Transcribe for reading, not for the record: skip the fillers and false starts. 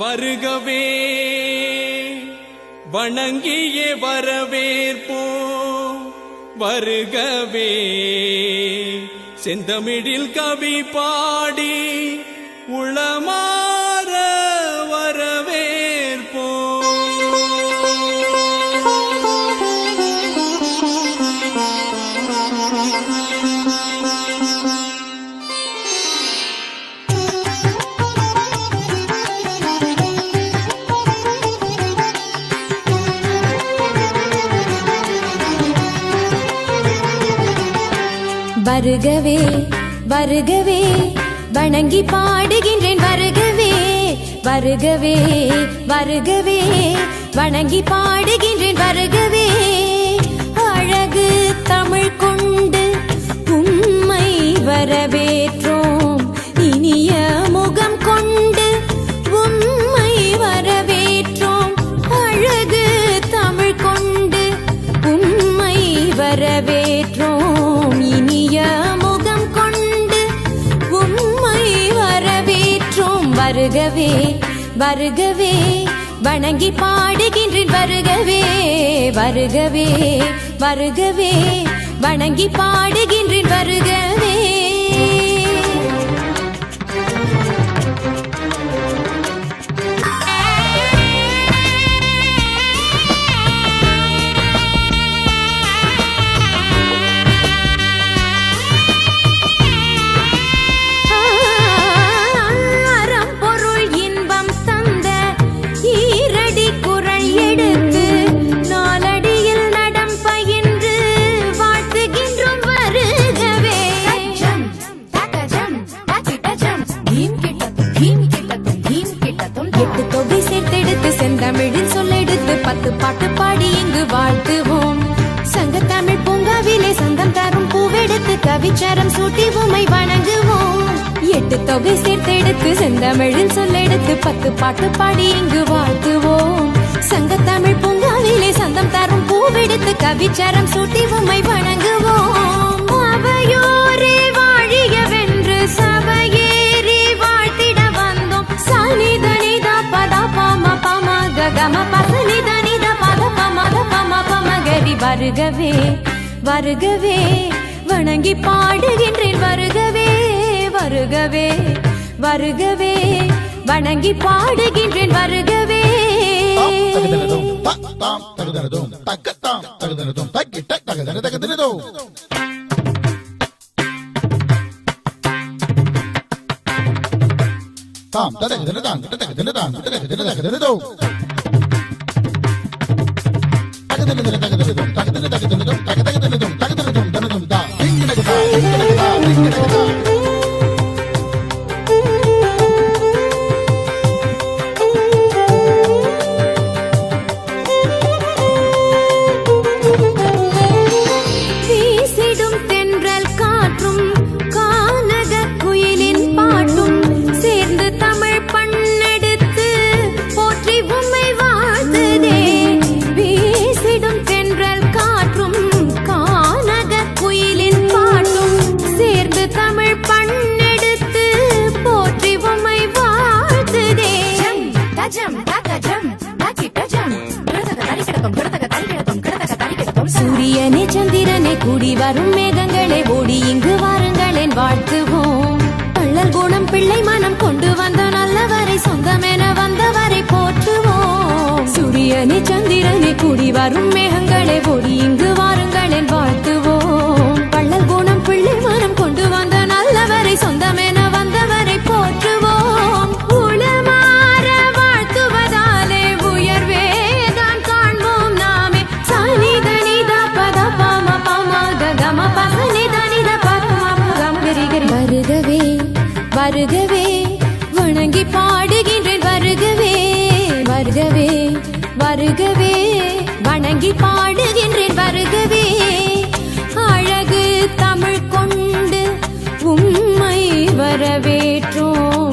வருகவே வணங்கியே வரவேற்போம். வருகவே செந்தமிழில் கவி பாடி உளமாற வரவேற்போம். வருகவே வருகவே வணங்கி பாடுகின்றேன். வருகவே வருகவே வருகவே வணங்கி பாடுகின்றேன். வருகவே அழகு தமிழ் கொண்டு உம்மை வரவேற்றோம். இனிய முகம் கொண்டு உம்மை வரவேற்றோம். அழகு தமிழ் கொண்டு உம்மை வரவேற்றோம். இனிய முகம் கொண்டு உம்மை வரவேற்றோம். வருகவே வருகவே வணங்கி பாடுகின்றேன். வருகவே வருகவே வருகவே வணங்கி பாடுகின்றேன். வருகவே செந்தமிழில் சொல்லெடுத்து 10 பாட்டு பாடி இங்கு வாழ்த்துவோம். சங்கத்தமிழ் பூங்காவிலே சந்தம் தரும் பூவெடுத்து கவிச்சாரம் சூட்டி உம்மை வணங்குவோம். 8 தொகை சேர்த்தெடுத்து செந்தமிழில் சொல்லெடுத்து 10 பாட்டு பாடி இங்கு வாழ்த்துவோம். சங்கத்தமிழ் பூங்காவிலே சந்தம் தரும் பூவெடுத்து கவிச்சாரம் சூட்டி உம்மை வணங்குவோம். அவையோரே வாழியவென்று சபையேறி வாழ்த்திட வந்தோம். சனிதனிதா பதா பாம பாம கம பசனி தனித பத பமத பம பமகரி. வருகவே வருகவே வணங்கி பாடுகின்றேன். வருகவே வருகவே வருகவே வணங்கி பாடுகின்றேன். வருகவே வீசிடும் தென்றல் காற்றும் கானக குயிலின் பாட்டும் சேர்ந்து தமிழ் பண்ணெடுத்து போற்றி உம்மை வாழ்த்துதே. வீசிடும் தென்றல் காற்றும் கானக குயிலின் பாட்டும் சேர்ந்து தமிழ் பண்ணெடுத்து போற்றி உம்மை வாழ்த்துதே. சூரியனே சந்திரனே கூடி வரும் மேகங்களே ஓடி இங்கு வாருங்களேன் வாழ்த்துவோம். பள்ளல் குணம் பிள்ளை மனம் கொண்டு வந்த நல்லவரை சொந்தமென வந்தவரை போற்றுவோம். சூரியனே சந்திரனே கூடி வரும் மேகங்களே ஓடி இங்கு வாருங்களேன் வாழ்த்துவோம். பள்ளல் குணம் பிள்ளை மனம் கொண்டு வந்த நல்லவரை சொந்தமென வந்தவரை போற்றுவோம். உளமாற வாழ்த்துவதாலே உயர்வேதான் காண்போம் நாமே. சனிதனித பத பம பம கம பசனி தனித பத கம கரி கரி. வருகவே வருகவே வணங்கி பாடுகின்றேன். வருகவே வருகவே வருகவே வணங்கி பாடுகின்றேன். வருகவே அழகு தமிழ் கொண்டு உம்மை வரவேற்றோம்.